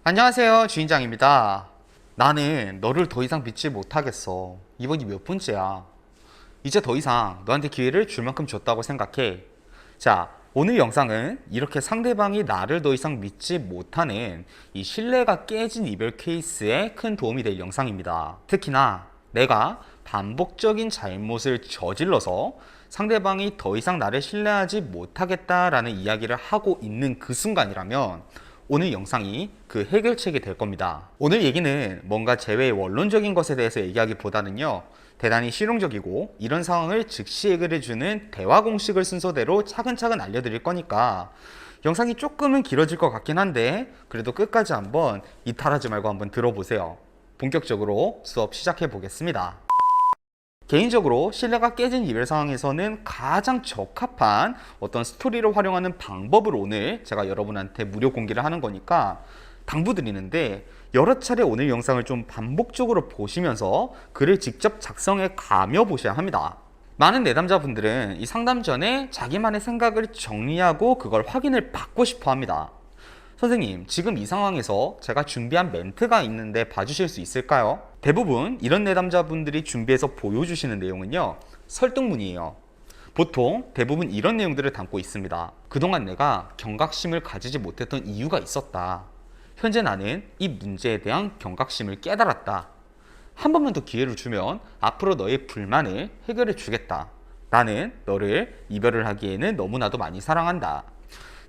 안녕하세요, 주인장입니다. 나는 너를 더 이상 믿지 못하겠어. 이번이 몇 번째야. 이제 더 이상 너한테 기회를 줄 만큼 줬다고 생각해. 자, 오늘 영상은 이렇게 상대방이 나를 더 이상 믿지 못하는 이 신뢰가 깨진 이별 케이스에 큰 도움이 될 영상입니다. 특히나 내가 반복적인 잘못을 저질러서 상대방이 더 이상 나를 신뢰하지 못하겠다라는 이야기를 하고 있는 그 순간이라면 오늘 영상이 그 해결책이 될 겁니다. 오늘 얘기는 뭔가 제외의 원론적인 것에 대해서 얘기하기보다는요, 대단히 실용적이고 이런 상황을 즉시 해결해주는 대화 공식을 순서대로 차근차근 알려드릴 거니까 영상이 조금은 길어질 것 같긴 한데 그래도 끝까지 한번 이탈하지 말고 한번 들어보세요. 본격적으로 수업 시작해 보겠습니다. 개인적으로 신뢰가 깨진 이별 상황에서는 가장 적합한 어떤 스토리를 활용하는 방법을 오늘 제가 여러분한테 무료 공개를 하는 거니까 당부드리는데, 여러 차례 오늘 영상을 좀 반복적으로 보시면서 글을 직접 작성해 가며 보셔야 합니다. 많은 내담자분들은 이 상담 전에 자기만의 생각을 정리하고 그걸 확인을 받고 싶어 합니다. 선생님, 지금 이 상황에서 제가 준비한 멘트가 있는데 봐주실 수 있을까요? 대부분 이런 내담자분들이 준비해서 보여주시는 내용은요, 설득문이에요. 보통 대부분 이런 내용들을 담고 있습니다. 그동안 내가 경각심을 가지지 못했던 이유가 있었다. 현재 나는 이 문제에 대한 경각심을 깨달았다. 한 번만 더 기회를 주면 앞으로 너의 불만을 해결해 주겠다. 나는 너를 이별을 하기에는 너무나도 많이 사랑한다.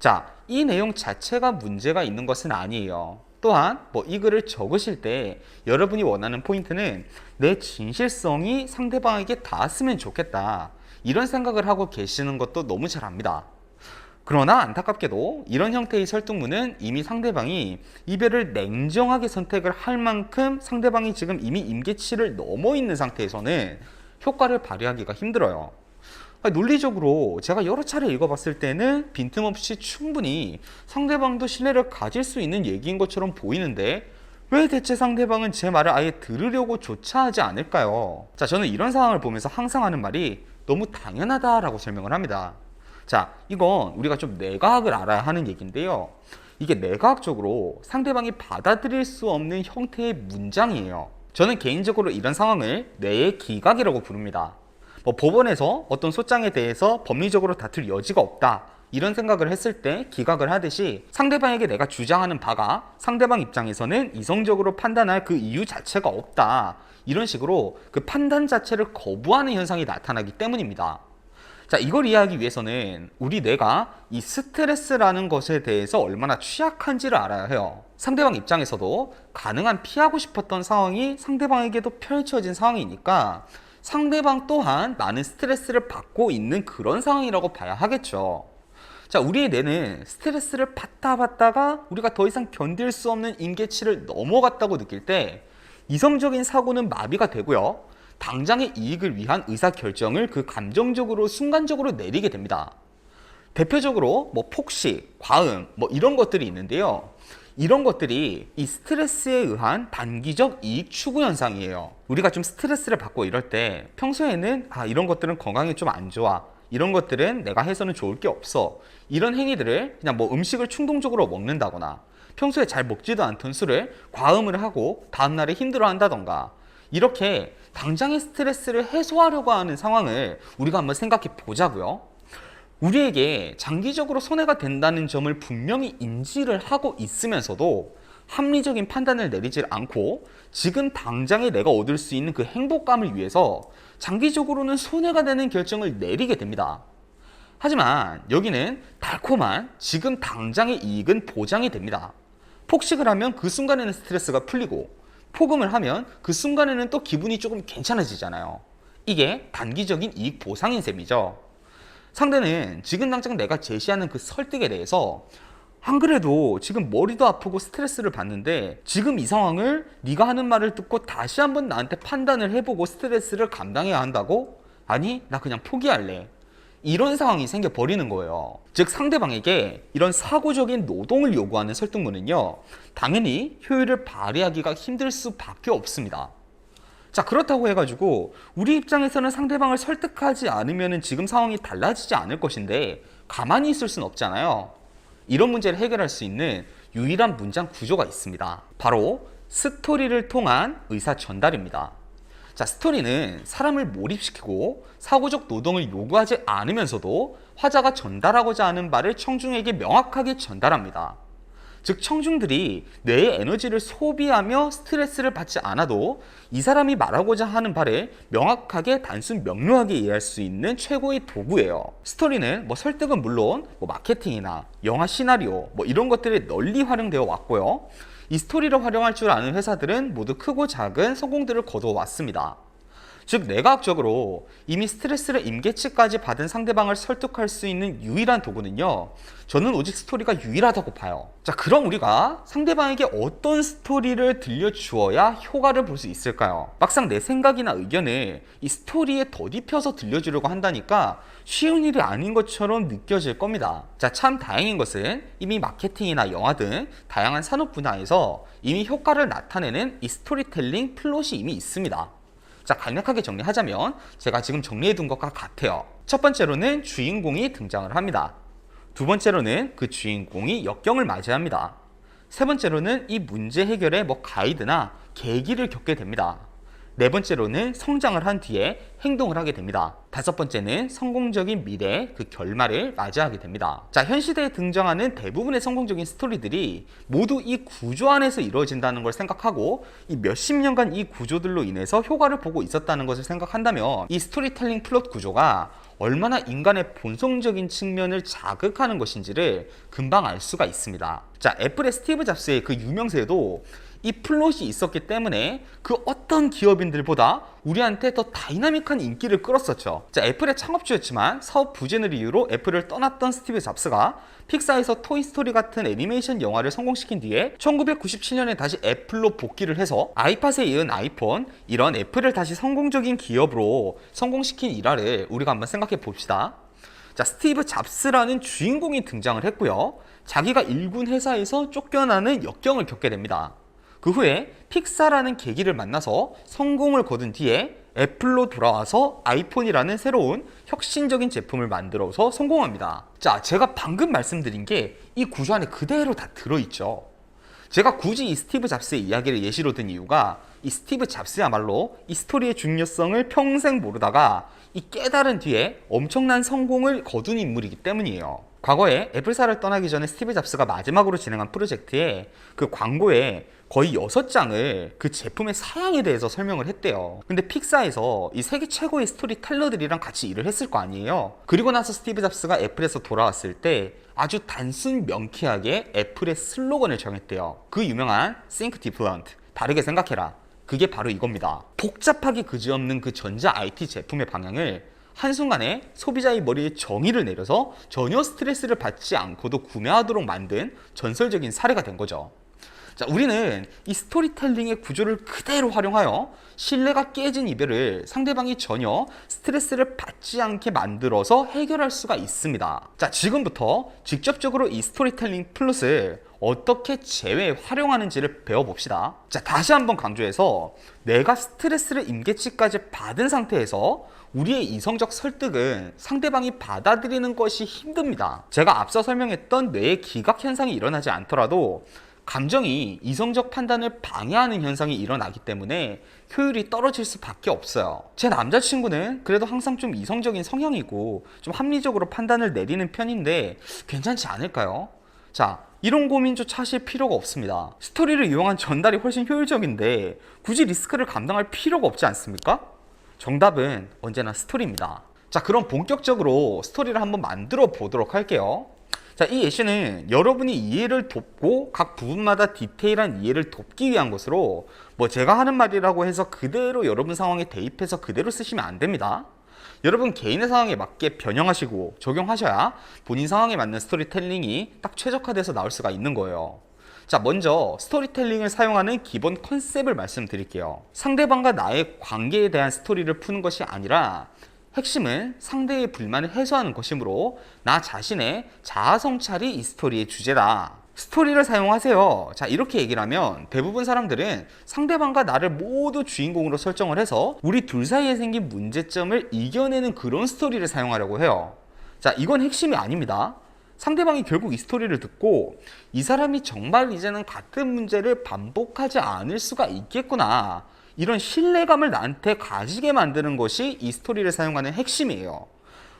자, 이 내용 자체가 문제가 있는 것은 아니에요. 또한 이 글을 적으실 때 여러분이 원하는 포인트는 내 진실성이 상대방에게 닿았으면 좋겠다, 이런 생각을 하고 계시는 것도 너무 잘 압니다. 그러나 안타깝게도 이런 형태의 설득문은 이미 상대방이 이별을 냉정하게 선택을 할 만큼 상대방이 지금 이미 임계치를 넘어 있는 상태에서는 효과를 발휘하기가 힘들어요. 논리적으로 제가 여러 차례 읽어봤을 때는 빈틈없이 충분히 상대방도 신뢰를 가질 수 있는 얘기인 것처럼 보이는데 왜 대체 상대방은 제 말을 아예 들으려고 조차 하지 않을까요? 자, 저는 이런 상황을 보면서 항상 하는 말이 너무 당연하다라고 설명을 합니다. 자, 이건 우리가 좀 내과학을 알아야 하는 얘기인데요, 이게 내과학적으로 상대방이 받아들일 수 없는 형태의 문장이에요. 저는 개인적으로 이런 상황을 뇌의 기각이라고 부릅니다. 법원에서 어떤 소장에 대해서 법리적으로 다툴 여지가 없다, 이런 생각을 했을 때 기각을 하듯이 상대방에게 내가 주장하는 바가 상대방 입장에서는 이성적으로 판단할 그 이유 자체가 없다, 이런 식으로 그 판단 자체를 거부하는 현상이 나타나기 때문입니다. 자, 이걸 이해하기 위해서는 우리 뇌가 이 스트레스라는 것에 대해서 얼마나 취약한지를 알아야 해요. 상대방 입장에서도 가능한 피하고 싶었던 상황이 상대방에게도 펼쳐진 상황이니까 상대방 또한 많은 스트레스를 받고 있는 그런 상황이라고 봐야 하겠죠. 자, 우리의 뇌는 스트레스를 받다가 우리가 더 이상 견딜 수 없는 임계치를 넘어갔다고 느낄 때 이성적인 사고는 마비가 되고요, 당장의 이익을 위한 의사결정을 그 감정적으로 순간적으로 내리게 됩니다. 대표적으로 폭식, 과음 이런 것들이 있는데요, 이런 것들이 이 스트레스에 의한 단기적 이익 추구 현상이에요. 우리가 좀 스트레스를 받고 이럴 때 평소에는 이런 것들은 건강에 좀 안 좋아, 이런 것들은 내가 해서는 좋을 게 없어, 이런 행위들을 그냥 음식을 충동적으로 먹는다거나 평소에 잘 먹지도 않던 술을 과음을 하고 다음날에 힘들어 한다던가, 이렇게 당장의 스트레스를 해소하려고 하는 상황을 우리가 한번 생각해 보자고요. 우리에게 장기적으로 손해가 된다는 점을 분명히 인지를 하고 있으면서도 합리적인 판단을 내리질 않고 지금 당장에 내가 얻을 수 있는 그 행복감을 위해서 장기적으로는 손해가 되는 결정을 내리게 됩니다. 하지만 여기는 달콤한 지금 당장의 이익은 보장이 됩니다. 폭식을 하면 그 순간에는 스트레스가 풀리고 폭음을 하면 그 순간에는 또 기분이 조금 괜찮아지잖아요. 이게 단기적인 이익 보상인 셈이죠. 상대는 지금 당장 내가 제시하는 그 설득에 대해서 안 그래도 지금 머리도 아프고 스트레스를 받는데 지금 이 상황을 네가 하는 말을 듣고 다시 한번 나한테 판단을 해보고 스트레스를 감당해야 한다고? 아니, 나 그냥 포기할래, 이런 상황이 생겨버리는 거예요. 즉 상대방에게 이런 사고적인 노동을 요구하는 설득문은요, 당연히 효율을 발휘하기가 힘들 수밖에 없습니다. 자, 그렇다고 해가지고 우리 입장에서는 상대방을 설득하지 않으면 지금 상황이 달라지지 않을 것인데 가만히 있을 수는 없잖아요. 이런 문제를 해결할 수 있는 유일한 문장 구조가 있습니다. 바로 스토리를 통한 의사 전달입니다. 자, 스토리는 사람을 몰입시키고 사고적 노동을 요구하지 않으면서도 화자가 전달하고자 하는 바를 청중에게 명확하게 전달합니다. 즉, 청중들이 뇌의 에너지를 소비하며 스트레스를 받지 않아도 이 사람이 말하고자 하는 바를 명확하게 단순 명료하게 이해할 수 있는 최고의 도구예요. 스토리는 설득은 물론 마케팅이나 영화 시나리오 이런 것들이 널리 활용되어 왔고요. 이 스토리를 활용할 줄 아는 회사들은 모두 크고 작은 성공들을 거두어 왔습니다. 즉, 뇌과학적으로 이미 스트레스를 임계치까지 받은 상대방을 설득할 수 있는 유일한 도구는요, 저는 오직 스토리가 유일하다고 봐요. 자, 그럼 우리가 상대방에게 어떤 스토리를 들려주어야 효과를 볼 수 있을까요? 막상 내 생각이나 의견을 이 스토리에 덧입혀서 들려주려고 한다니까 쉬운 일이 아닌 것처럼 느껴질 겁니다. 자, 참 다행인 것은 이미 마케팅이나 영화 등 다양한 산업 분야에서 이미 효과를 나타내는 이 스토리텔링 플롯이 이미 있습니다. 자, 간략하게 정리하자면 제가 지금 정리해둔 것과 같아요. 첫 번째로는 주인공이 등장을 합니다. 두 번째로는 그 주인공이 역경을 맞이합니다. 세 번째로는 이 문제 해결의 가이드나 계기를 겪게 됩니다. 네 번째로는 성장을 한 뒤에 행동을 하게 됩니다. 다섯 번째는 성공적인 미래의 그 결말을 맞이하게 됩니다. 자, 현 시대에 등장하는 대부분의 성공적인 스토리들이 모두 이 구조 안에서 이루어진다는 걸 생각하고 이 몇십 년간 이 구조들로 인해서 효과를 보고 있었다는 것을 생각한다면 이 스토리텔링 플롯 구조가 얼마나 인간의 본성적인 측면을 자극하는 것인지를 금방 알 수가 있습니다. 자, 애플의 스티브 잡스의 그 유명세도 이 플롯이 있었기 때문에 그 어떤 기업인들보다 우리한테 더 다이나믹한 인기를 끌었었죠. 자, 애플의 창업주였지만 사업 부진을 이유로 애플을 떠났던 스티브 잡스가 픽사에서 토이스토리 같은 애니메이션 영화를 성공시킨 뒤에 1997년에 다시 애플로 복귀를 해서 아이팟에 이은 아이폰, 이런 애플을 다시 성공적인 기업으로 성공시킨 일화를 우리가 한번 생각해 봅시다. 자, 스티브 잡스라는 주인공이 등장을 했고요. 자기가 일군 회사에서 쫓겨나는 역경을 겪게 됩니다. 그 후에 픽사라는 계기를 만나서 성공을 거둔 뒤에 애플로 돌아와서 아이폰이라는 새로운 혁신적인 제품을 만들어서 성공합니다. 자, 제가 방금 말씀드린 게 이 구조 안에 그대로 다 들어있죠. 제가 굳이 이 스티브 잡스의 이야기를 예시로 든 이유가 이 스티브 잡스야말로 이 스토리의 중요성을 평생 모르다가 이 깨달은 뒤에 엄청난 성공을 거둔 인물이기 때문이에요. 과거에 애플사를 떠나기 전에 스티브 잡스가 마지막으로 진행한 프로젝트에 그 광고에 거의 6장을 그 제품의 사양에 대해서 설명을 했대요. 근데 픽사에서 이 세계 최고의 스토리텔러들이랑 같이 일을 했을 거 아니에요. 그리고 나서 스티브 잡스가 애플에서 돌아왔을 때 아주 단순 명쾌하게 애플의 슬로건을 정했대요. 그 유명한 Think Different, 다르게 생각해라. 그게 바로 이겁니다. 복잡하기 그지없는 그 전자 IT 제품의 방향을 한순간에 소비자의 머리에 정의를 내려서 전혀 스트레스를 받지 않고도 구매하도록 만든 전설적인 사례가 된 거죠. 자, 우리는 이 스토리텔링의 구조를 그대로 활용하여 신뢰가 깨진 이별을 상대방이 전혀 스트레스를 받지 않게 만들어서 해결할 수가 있습니다. 자, 지금부터 직접적으로 이 스토리텔링 플롯을 어떻게 재활용하는지를 배워봅시다. 자, 다시 한번 강조해서 내가 스트레스를 임계치까지 받은 상태에서 우리의 이성적 설득은 상대방이 받아들이는 것이 힘듭니다. 제가 앞서 설명했던 뇌의 기각 현상이 일어나지 않더라도 감정이 이성적 판단을 방해하는 현상이 일어나기 때문에 효율이 떨어질 수밖에 없어요. 제 남자친구는 그래도 항상 좀 이성적인 성향이고 좀 합리적으로 판단을 내리는 편인데 괜찮지 않을까요? 자, 이런 고민조차 하실 필요가 없습니다. 스토리를 이용한 전달이 훨씬 효율적인데 굳이 리스크를 감당할 필요가 없지 않습니까? 정답은 언제나 스토리입니다. 자, 그럼 본격적으로 스토리를 한번 만들어 보도록 할게요. 자, 이 예시는 여러분이 이해를 돕고 각 부분마다 디테일한 이해를 돕기 위한 것으로 제가 하는 말이라고 해서 그대로 여러분 상황에 대입해서 그대로 쓰시면 안 됩니다. 여러분 개인의 상황에 맞게 변형하시고 적용하셔야 본인 상황에 맞는 스토리텔링이 딱 최적화돼서 나올 수가 있는 거예요. 자, 먼저 스토리텔링을 사용하는 기본 컨셉을 말씀드릴게요. 상대방과 나의 관계에 대한 스토리를 푸는 것이 아니라 핵심은 상대의 불만을 해소하는 것이므로 나 자신의 자아 성찰이 이 스토리의 주제다. 스토리를 사용하세요. 자, 이렇게 얘기를 하면 대부분 사람들은 상대방과 나를 모두 주인공으로 설정을 해서 우리 둘 사이에 생긴 문제점을 이겨내는 그런 스토리를 사용하려고 해요. 자, 이건 핵심이 아닙니다. 상대방이 결국 이 스토리를 듣고 이 사람이 정말 이제는 같은 문제를 반복하지 않을 수가 있겠구나, 이런 신뢰감을 나한테 가지게 만드는 것이 이 스토리를 사용하는 핵심이에요.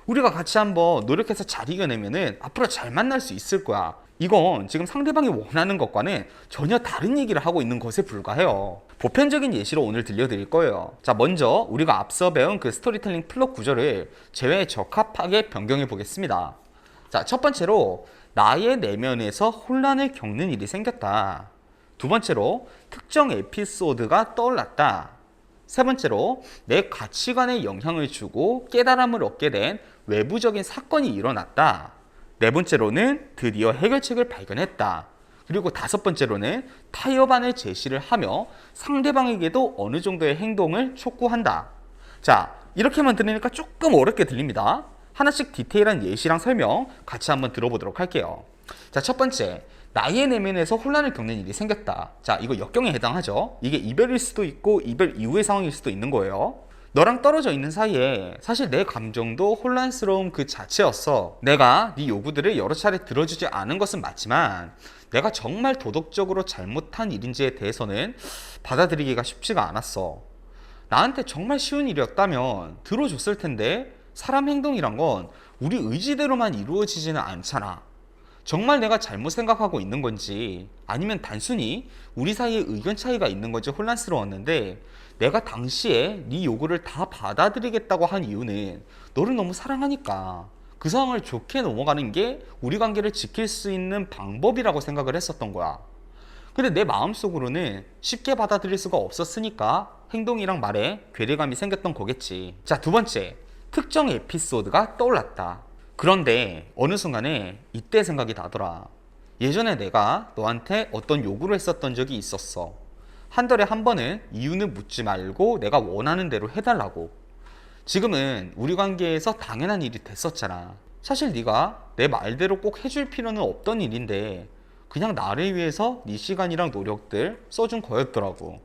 우리가 같이 한번 노력해서 잘 이겨내면은 앞으로 잘 만날 수 있을 거야. 이건 지금 상대방이 원하는 것과는 전혀 다른 얘기를 하고 있는 것에 불과해요. 보편적인 예시로 오늘 들려드릴 거예요. 자, 먼저 우리가 앞서 배운 그 스토리텔링 플롯 구조를 제외에 적합하게 변경해 보겠습니다. 자, 첫 번째로 나의 내면에서 혼란을 겪는 일이 생겼다. 두 번째로 특정 에피소드가 떠올랐다. 세 번째로 내 가치관에 영향을 주고 깨달음을 얻게 된 외부적인 사건이 일어났다. 네 번째로는 드디어 해결책을 발견했다. 그리고 다섯 번째로는 타협안을 제시를 하며 상대방에게도 어느 정도의 행동을 촉구한다. 자, 이렇게만 들으니까 조금 어렵게 들립니다. 하나씩 디테일한 예시랑 설명 같이 한번 들어보도록 할게요. 자, 첫 번째, 나의 내면에서 혼란을 겪는 일이 생겼다. 자, 이거 역경에 해당하죠. 이게 이별일 수도 있고 이별 이후의 상황일 수도 있는 거예요. 너랑 떨어져 있는 사이에 사실 내 감정도 혼란스러움 그 자체였어. 내가 네 요구들을 여러 차례 들어주지 않은 것은 맞지만 내가 정말 도덕적으로 잘못한 일인지에 대해서는 받아들이기가 쉽지가 않았어. 나한테 정말 쉬운 일이었다면 들어줬을 텐데 사람 행동이란 건 우리 의지대로만 이루어지지는 않잖아. 정말 내가 잘못 생각하고 있는 건지 아니면 단순히 우리 사이에 의견 차이가 있는 건지 혼란스러웠는데, 내가 당시에 네 요구를 다 받아들이겠다고 한 이유는 너를 너무 사랑하니까 그 상황을 좋게 넘어가는 게 우리 관계를 지킬 수 있는 방법이라고 생각을 했었던 거야. 근데 내 마음속으로는 쉽게 받아들일 수가 없었으니까 행동이랑 말에 괴리감이 생겼던 거겠지. 자, 두 번째, 특정 에피소드가 떠올랐다. 그런데 어느 순간에 이때 생각이 나더라. 예전에 내가 너한테 어떤 요구를 했었던 적이 있었어. 한 달에 한 번은 이유는 묻지 말고 내가 원하는 대로 해달라고. 지금은 우리 관계에서 당연한 일이 됐었잖아. 사실 네가 내 말대로 꼭 해줄 필요는 없던 일인데 그냥 나를 위해서 네 시간이랑 노력들 써준 거였더라고.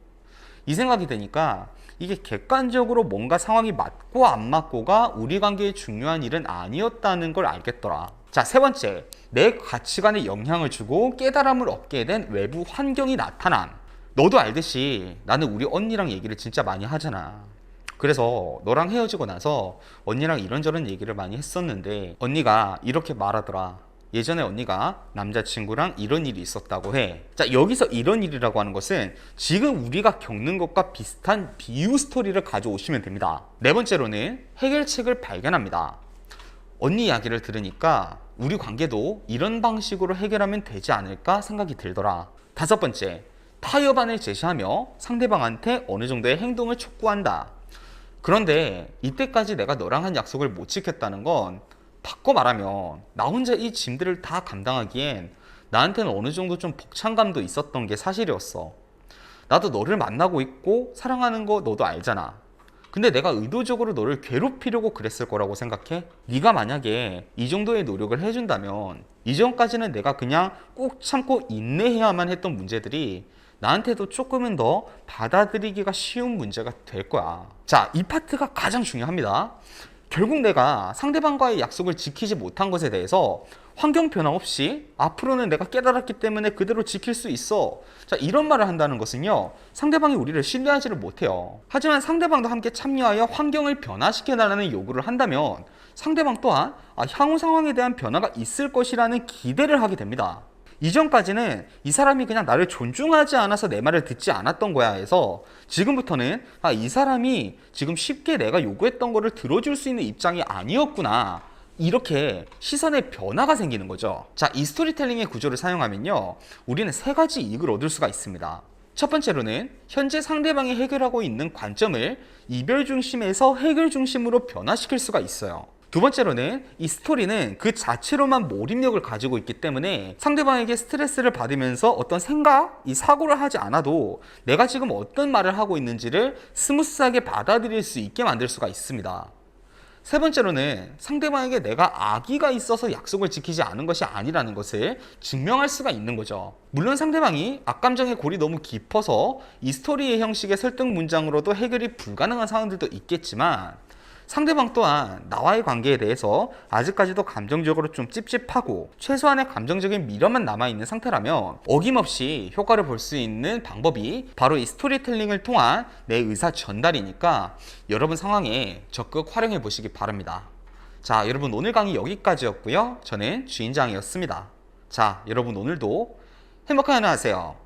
이 생각이 드니까 이게 객관적으로 뭔가 상황이 맞고 안 맞고가 우리 관계에 중요한 일은 아니었다는 걸 알겠더라. 자, 세 번째, 내 가치관에 영향을 주고 깨달음을 얻게 된 외부 환경이 나타남. 너도 알듯이 나는 우리 언니랑 얘기를 진짜 많이 하잖아. 그래서 너랑 헤어지고 나서 언니랑 이런저런 얘기를 많이 했었는데 언니가 이렇게 말하더라. 예전에 언니가 남자친구랑 이런 일이 있었다고 해. 자, 여기서 이런 일이라고 하는 것은 지금 우리가 겪는 것과 비슷한 비유 스토리를 가져오시면 됩니다. 네 번째로는 해결책을 발견합니다. 언니 이야기를 들으니까 우리 관계도 이런 방식으로 해결하면 되지 않을까 생각이 들더라. 다섯 번째, 타협안을 제시하며 상대방한테 어느 정도의 행동을 촉구한다. 그런데 이때까지 내가 너랑 한 약속을 못 지켰다는 건 바꿔 말하면 나 혼자 이 짐들을 다 감당하기엔 나한테는 어느 정도 좀 벅찬감도 있었던 게 사실이었어. 나도 너를 만나고 있고 사랑하는 거 너도 알잖아. 근데 내가 의도적으로 너를 괴롭히려고 그랬을 거라고 생각해? 네가 만약에 이 정도의 노력을 해준다면 이전까지는 내가 그냥 꾹 참고 인내해야만 했던 문제들이 나한테도 조금은 더 받아들이기가 쉬운 문제가 될 거야. 자, 이 파트가 가장 중요합니다. 결국 내가 상대방과의 약속을 지키지 못한 것에 대해서 환경 변화 없이 앞으로는 내가 깨달았기 때문에 그대로 지킬 수 있어. 자, 이런 말을 한다는 것은요, 상대방이 우리를 신뢰하지를 못해요. 하지만 상대방도 함께 참여하여 환경을 변화시켜달라는 요구를 한다면 상대방 또한 향후 상황에 대한 변화가 있을 것이라는 기대를 하게 됩니다. 이전까지는 이 사람이 그냥 나를 존중하지 않아서 내 말을 듣지 않았던 거야 해서 지금부터는 이 사람이 지금 쉽게 내가 요구했던 거를 들어줄 수 있는 입장이 아니었구나, 이렇게 시선의 변화가 생기는 거죠. 자, 이 스토리텔링의 구조를 사용하면요, 우리는 세 가지 이익을 얻을 수가 있습니다. 첫 번째로는 현재 상대방이 해결하고 있는 관점을 이별 중심에서 해결 중심으로 변화시킬 수가 있어요. 두 번째로는 이 스토리는 그 자체로만 몰입력을 가지고 있기 때문에 상대방에게 스트레스를 받으면서 어떤 생각, 이 사고를 하지 않아도 내가 지금 어떤 말을 하고 있는지를 스무스하게 받아들일 수 있게 만들 수가 있습니다. 세 번째로는 상대방에게 내가 악의가 있어서 약속을 지키지 않은 것이 아니라는 것을 증명할 수가 있는 거죠. 물론 상대방이 악감정의 골이 너무 깊어서 이 스토리의 형식의 설득 문장으로도 해결이 불가능한 상황들도 있겠지만 상대방 또한 나와의 관계에 대해서 아직까지도 감정적으로 좀 찝찝하고 최소한의 감정적인 미련만 남아있는 상태라면 어김없이 효과를 볼 수 있는 방법이 바로 이 스토리텔링을 통한 내 의사 전달이니까 여러분 상황에 적극 활용해 보시기 바랍니다. 자, 여러분 오늘 강의 여기까지였고요. 저는 주인장이었습니다. 자, 여러분 오늘도 행복한 하루 하세요.